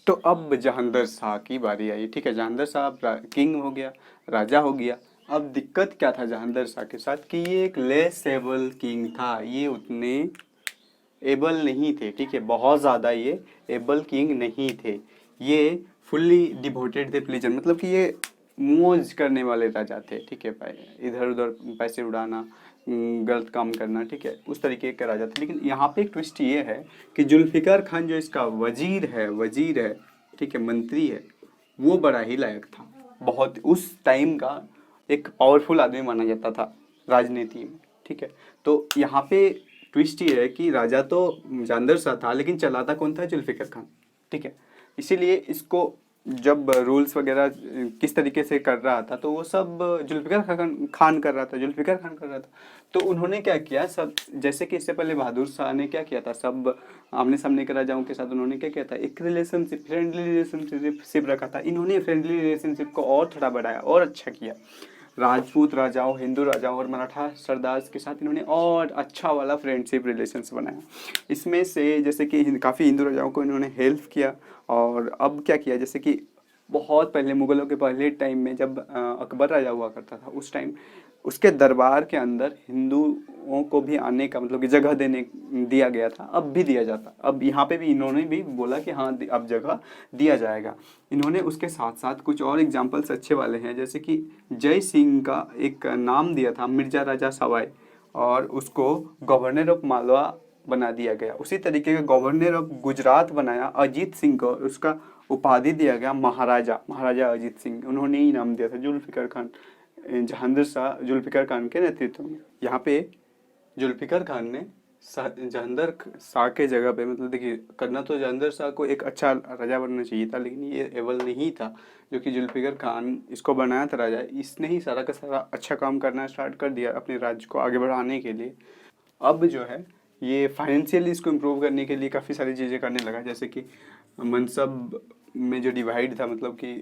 तो अब जहांगीर शाह की बारी आई, ठीक है। जहांगीर शाह अब किंग हो गया, राजा हो गया। अब दिक्कत क्या था जहांगीर शाह के साथ कि ये एक लेस एबल किंग था, ये उतने एबल नहीं थे, ठीक है। बहुत ज़्यादा ये एबल किंग नहीं थे। ये फुल्ली डिवोटेड थे रिलीजन, मतलब कि ये मौज करने वाले राजा थे, ठीक है। इधर उधर पैसे उड़ाना, गलत काम करना, ठीक है, उस तरीके का राजा था। लेकिन यहाँ पे एक ट्विस्ट ये है कि जुल्फिकार खान जो इसका वजीर है, ठीक है, मंत्री है, वो बड़ा ही लायक था। बहुत उस टाइम का एक पावरफुल आदमी माना जाता था राजनीति में, ठीक है। तो यहाँ पे ट्विस्ट ये है कि राजा तो जानदर शाह था, लेकिन चलाता कौन था? जुल्फिकार खान, ठीक है। इसीलिए इसको जब रूल्स वगैरह किस तरीके से कर रहा था, तो वो सब जुल्फिकार खान कर रहा था, जुल्फिकार खान कर रहा था। तो उन्होंने क्या किया, सब जैसे कि इससे पहले बहादुर शाह ने क्या किया था, सब आमने सामने के राजाओं के साथ उन्होंने क्या किया था, एक रिलेशनशिप, फ्रेंडली रिलेशनशिप रखा था। इन्होंने फ्रेंडली रिलेशनशिप को और थोड़ा बढ़ाया और अच्छा किया। राजपूत राजाओं, हिंदू राजाओं और मराठा सरदार के साथ इन्होंने और अच्छा वाला फ्रेंडशिप रिलेशंस बनाया। इसमें से जैसे कि काफ़ी हिंदू राजाओं को इन्होंने हेल्प किया। और अब क्या किया, जैसे कि बहुत पहले मुगलों के पहले टाइम में जब अकबर राजा हुआ करता था, उस टाइम उसके दरबार के अंदर हिंदुओं को भी आने का, मतलब कि जगह देने दिया गया था, अब भी दिया जाता। अब यहाँ पे भी इन्होंने भी बोला कि हाँ अब जगह दिया जाएगा। इन्होंने उसके साथ साथ कुछ और एग्जाम्पल्स अच्छे वाले हैं, जैसे कि जय सिंह का एक नाम दिया था मिर्जा राजा सवाई, और उसको गवर्नर ऑफ मालवा बना दिया गया। उसी तरीके का गवर्नर ऑफ गुजरात बनाया अजीत सिंह को, उसका उपाधि दिया गया महाराजा अजीत सिंह, उन्होंने ही नाम दिया था जुल्फिकार खान, जहांगीर शाह जुल्फिकार खान के नेतृत्व में। यहाँ पे जुल्फिकार खान ने जहांगीर शाह के जगह पे, मतलब देखिए, करना तो जहांगीर शाह को एक अच्छा राजा बनना चाहिए था, लेकिन ये एबल नहीं था जो कि जुल्फिकार खान इसको बनाया था राजा। इसने ही सारा का सारा अच्छा काम करना स्टार्ट कर दिया अपने राज्य को आगे बढ़ाने के लिए। अब जो है ये फाइनेंशियली इसको इम्प्रूव करने के लिए काफ़ी सारी चीज़ें करने लगा, जैसे कि मनसब में जो डिवाइड था, मतलब कि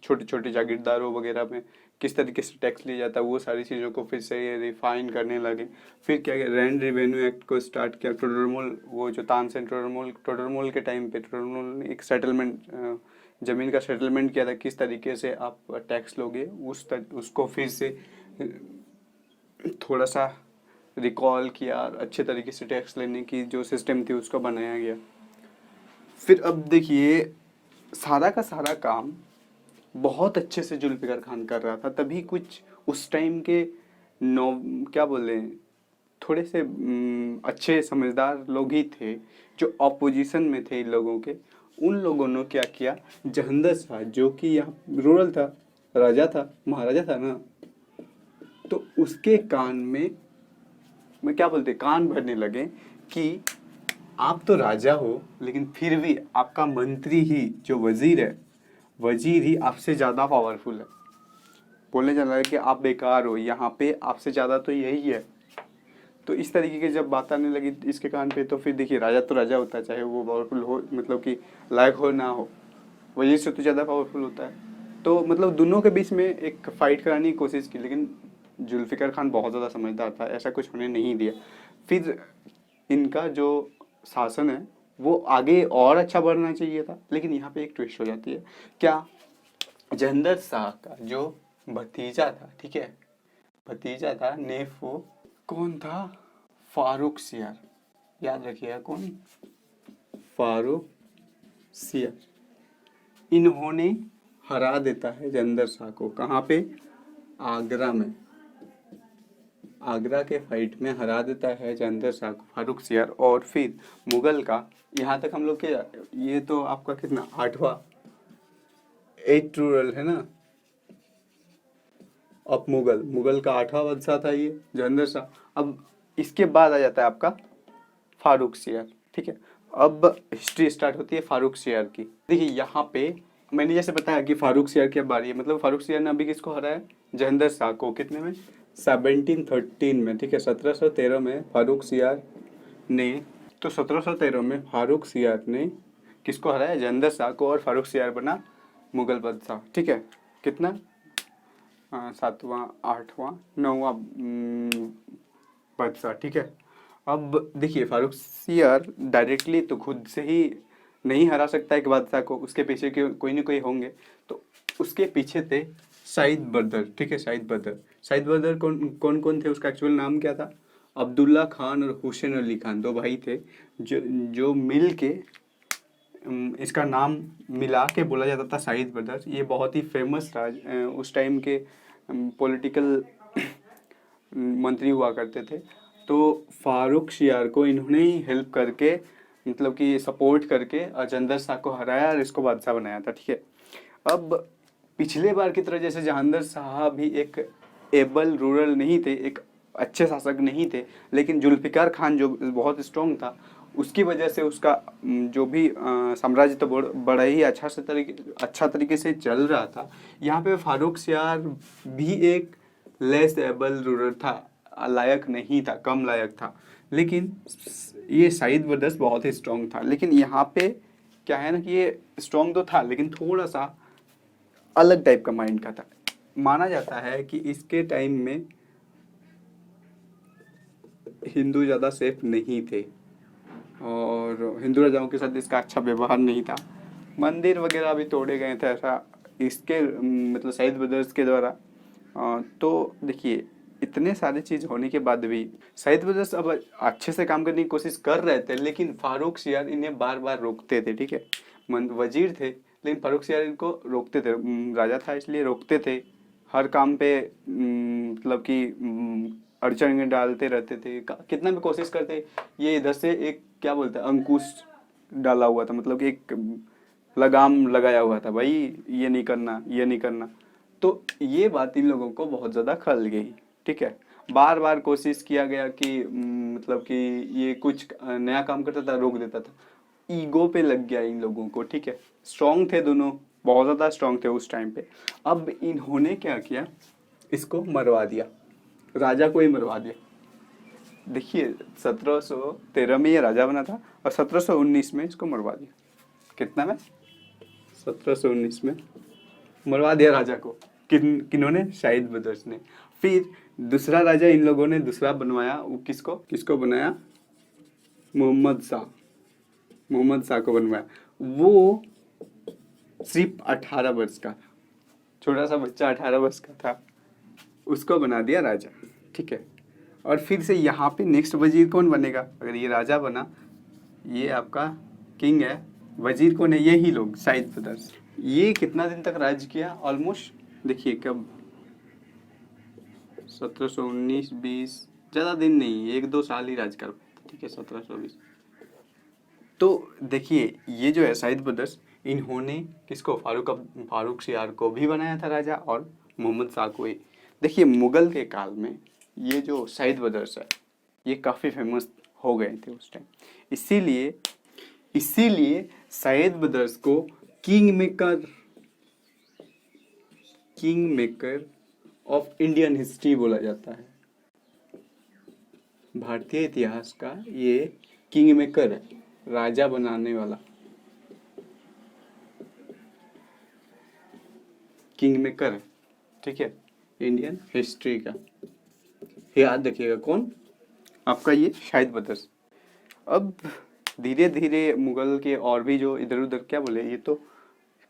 छोटे छोटे जागीरदारों वगैरह में किस तरीके से टैक्स लिया जाता है, वो सारी चीज़ों को फिर से रिफाइन करने लगे। फिर क्या किया, रैंड रेवेन्यू एक्ट को स्टार्ट किया। टोडरमल, वो जो तानसेन टोडरमल के टाइम पे टोडरमल ने एक सेटलमेंट, ज़मीन का सेटलमेंट किया था, किस तरीके से आप टैक्स लोगे, उसको फिर से थोड़ा सा रिकॉल किया, अच्छे तरीके से टैक्स लेने की जो सिस्टम थी उसको बनाया गया। फिर अब देखिए, सारा का सारा काम बहुत अच्छे से जुल्फिकार खान कर रहा था, तभी कुछ उस टाइम के नो क्या बोले, थोड़े से अच्छे समझदार लोग ही थे जो ऑपोजिशन में थे इन लोगों के। उन लोगों ने क्या किया, जहांगीर शाह जो कि यहाँ रूरल था, राजा था, महाराजा था ना, तो उसके कान में क्या बोलते, कान भरने लगे कि आप तो राजा हो, लेकिन फिर भी आपका मंत्री ही जो वजीर है, वजीर ही आपसे ज़्यादा पावरफुल है। बोलने चल रहा है कि आप बेकार हो, यहाँ पे आपसे ज़्यादा तो यही है। तो इस तरीके की जब बात आने लगी इसके कान पे, तो फिर देखिए, राजा तो राजा होता है, चाहे वो पावरफुल हो, मतलब कि लायक हो ना हो, वजीर से तो ज़्यादा पावरफुल होता है। तो मतलब दोनों के बीच में एक फाइट कराने की कोशिश की, लेकिन जुल्फिकार खान बहुत ज़्यादा समझदार था, ऐसा कुछ होने नहीं दिया। फिर इनका जो शासन है वो आगे और अच्छा बढ़ना चाहिए था, लेकिन यहाँ पे एक ट्विस्ट हो जाती है। क्या, जहांगीर शाह का जो भतीजा था, ठीक है, भतीजा था, नेफू, कौन था? फारूक सियार, याद रखिएगा कौन, फारूक सियार। इन्होंने हरा देता है जहांगीर शाह को, कहाँ पे? आगरा में। आगरा के फाइट में हरा देता है जहांगीर शाह को फारूक सियार। और फिर मुगल का, यहाँ तक हम लोग के, ये तो आपका कितना, 8वां, 8 रूरल है ना, अब मुगल का 8वां बादशाह था ये जहांगीर शाह। अब इसके बाद आ जाता है आपका फारूक सियार, ठीक है। अब हिस्ट्री स्टार्ट होती है फारूक सियार की। देखिए यहाँ पे मैंने जैसे बताया कि फारूक सियार की अब बारी है, मतलब फारूक सियार ने अभी किसको हराया? जहांगीर शाह को। कितने में? 1713 में, ठीक है, 1713 में फारूक सियार ने, तो 1713 में फारूक सियार ने किसको हराया? जहांगीर शाह को, और फारूक सियार बना मुगल बादशाह, ठीक है। कितना? 7वां, 8वां, 9वां बादशाह, ठीक है। अब देखिए, फारूक सियार डायरेक्टली तो खुद से ही नहीं हरा सकता एक बादशाह को, उसके पीछे कोई ना कोई होंगे। तो उसके पीछे थे सईद बदर, ठीक है, सईद बदर। सईद बदर कौन कौन थे, उसका एक्चुअल नाम क्या था? अब्दुल्ला खान और हुसैन अली खान, दो भाई थे जो जो मिल के इसका नाम मिला के बोला जाता था सईद ब्रदर्स। ये बहुत ही फेमस उस टाइम के पॉलिटिकल मंत्री हुआ करते थे। तो फारूक शियार को इन्होंने ही हेल्प करके, मतलब कि सपोर्ट करके अजंदर शाह को हराया और इसको बादशाह बनाया था, ठीक है। अब पिछले बार की तरह जैसे जहांगीर शाह भी एक एबल रूरल नहीं थे, एक अच्छे शासक नहीं थे, लेकिन जुल्फिकार खान जो बहुत स्ट्रॉन्ग था, उसकी वजह से उसका जो भी साम्राज्य तो बड़ा ही अच्छा तरीके से चल रहा था। यहाँ पे फारूक सियार भी एक लेस एबल रूरल था, लायक नहीं था, कम लायक था। लेकिन ये सईद ब्रदर्स बहुत ही स्ट्रॉन्ग था। लेकिन यहाँ पे क्या है ना कि ये स्ट्रॉन्ग तो था लेकिन थोड़ा सा अलग टाइप का माइंड का था। माना जाता है कि इसके टाइम में हिंदू ज़्यादा सेफ नहीं थे और हिंदू राजाओं के साथ इसका अच्छा व्यवहार नहीं था। मंदिर वगैरह भी तोड़े गए थे ऐसा इसके मतलब सईद ब्रदर्स के द्वारा। तो देखिए इतने सारे चीज़ होने के बाद भी सईद ब्रदर्स अब अच्छे से काम करने की कोशिश कर रहे थे, लेकिन फारूक सियार इन्हें बार बार रोकते थे, ठीक है। वजीर थे लेकिन फारूक सियार इनको रोकते थे, राजा था इसलिए रोकते थे। हर काम पे मतलब कि अड़चन डालते रहते थे, कितना भी कोशिश करते। ये इधर से एक क्या बोलते हैं अंकुश डाला हुआ था, मतलब कि एक लगाम लगाया हुआ था, भाई ये नहीं करना, ये नहीं करना। तो ये बात इन लोगों को बहुत ज़्यादा खल गई, ठीक है। बार बार कोशिश किया गया कि मतलब कि ये कुछ नया काम करता था रोक देता था। ईगो पे लग गया इन लोगों को, ठीक है। स्ट्रांग थे दोनों, बहुत ज़्यादा स्ट्रांग थे उस टाइम पे। अब इन्होंने क्या किया, इसको मरवा दिया, राजा को ही मरवा दिया। देखिए 1713 में ये राजा बना था और 1719 में इसको मरवा दिया। कितना में? 1719 में मरवा दिया राजा को। किन्होंने? सईद ब्रदर्स ने। फिर दूसरा राजा इन लोगों ने दूसरा बनवाया, वो किसको बनाया? मोहम्मद शाह। मोहम्मद शाह को बनवाया। वो सिर्फ 18 वर्ष का था, छोटा सा बच्चा 18 वर्ष का था, उसको बना दिया राजा, ठीक है। और फिर से यहाँ पे नेक्स्ट वजीर कौन बनेगा? अगर ये राजा बना, ये आपका किंग है, वजीर कौन है? यही लोग, सईद ब्रदर्स। ये कितना दिन तक राज किया? ऑलमोस्ट देखिए कब 1719 20, ज़्यादा दिन नहीं, 1-2 साल ही राज कर पाया, ठीक है, 1720। तो देखिए ये जो है सईद ब्रदर्स, इन्होंने किसको? फारूक सियार को भी बनाया था राजा और मोहम्मद शाह को ही। देखिए मुगल के काल में ये जो सईद ब्रदर्स है ये काफ़ी फेमस हो गए थे उस टाइम। इसीलिए सईद ब्रदर्स को king maker of Indian history बोला जाता है। भारतीय इतिहास का ये किंग मेकर है, राजा बनाने वाला, किंग मेकर है, ठीक है, इंडियन हिस्ट्री का। याद रखिएगा कौन? आपका ये सईद ब्रदर्स। अब धीरे धीरे मुगल के और भी जो इधर उधर, क्या बोले, ये तो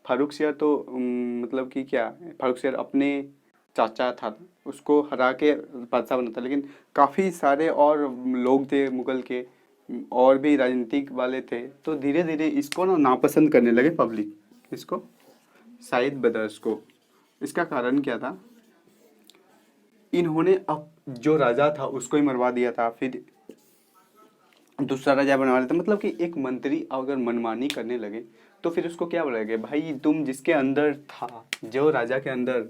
फारूक सियार तो मतलब कि क्या, फारूक सियार अपने चाचा था, उसको हरा के बादशाह बना था। लेकिन काफ़ी सारे और लोग थे मुगल के, और भी राजनीतिक वाले थे। तो धीरे धीरे इसको ना नापसंद करने लगे पब्लिक, इसको, सईद ब्रदर्स को। इसका कारण क्या था? इन्होंने अब जो राजा था उसको ही मरवा दिया था, फिर दूसरा राजा बनवा लेते। मतलब कि एक मंत्री अगर मनमानी करने लगे तो फिर उसको क्या बोलेंगे? भाई तुम जिसके अंदर था, जो राजा के अंदर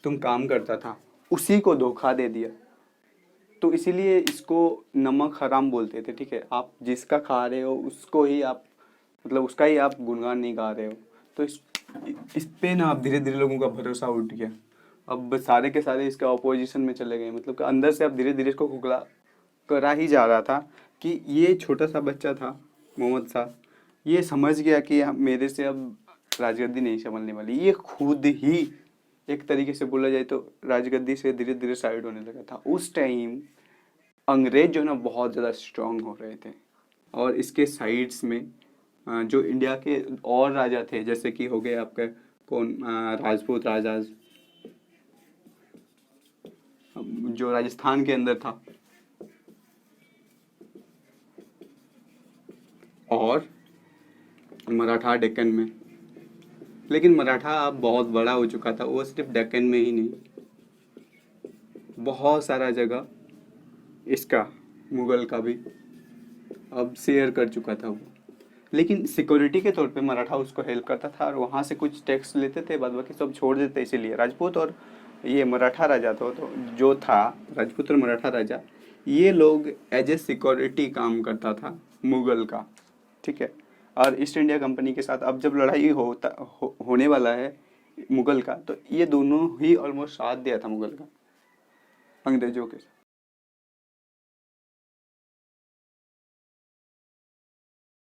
तुम काम करता था, उसी को धोखा दे दिया। तो इसीलिए इसको नमक हराम बोलते थे, ठीक है। आप जिसका खा रहे हो उसको ही आप, मतलब उसका ही आप गुणगान नहीं गा रहे हो। तो इस पे ना अब धीरे धीरे लोगों का भरोसा उठ गया। अब सारे के सारे इसके ऑपोजिशन में चले गए, मतलब कि अंदर से अब धीरे धीरे इसको खुखला करा ही जा रहा था कि ये छोटा सा बच्चा था मोहम्मद शाह, ये समझ गया कि मेरे से अब राजगद्दी नहीं संभलने वाली। ये खुद ही एक तरीके से बोला जाए तो राजगद्दी से धीरे धीरे साइड होने लगा था। उस टाइम अंग्रेज जो ना बहुत ज़्यादा स्ट्रांग हो रहे थे और इसके साइड्स में जो इंडिया के और राजा थे, जैसे कि हो गए आपके कौन, राजपूत राजा, जो राजस्थान के अंदर था, और मराठा डेक्कन में। लेकिन मराठा अब बहुत बड़ा हो चुका था, वो सिर्फ डेक्कन में ही नहीं, बहुत सारा जगह इसका, मुगल का भी अब शेयर कर चुका था वो। लेकिन सिक्योरिटी के तौर पे मराठा उसको हेल्प करता था और वहाँ से कुछ टैक्स लेते थे, बाद बाकी सब छोड़ देते। इसीलिए राजपूत और ये मराठा राजा तो जो था, राजपूत और मराठा राजा, ये लोग एज ए सिक्योरिटी काम करता था मुगल का, ठीक है। और ईस्ट इंडिया कंपनी के साथ अब जब लड़ाई होने वाला है मुगल का, तो ये दोनों ही ऑलमोस्ट साथ दिया था मुगल का, अंग्रेजों के साथ।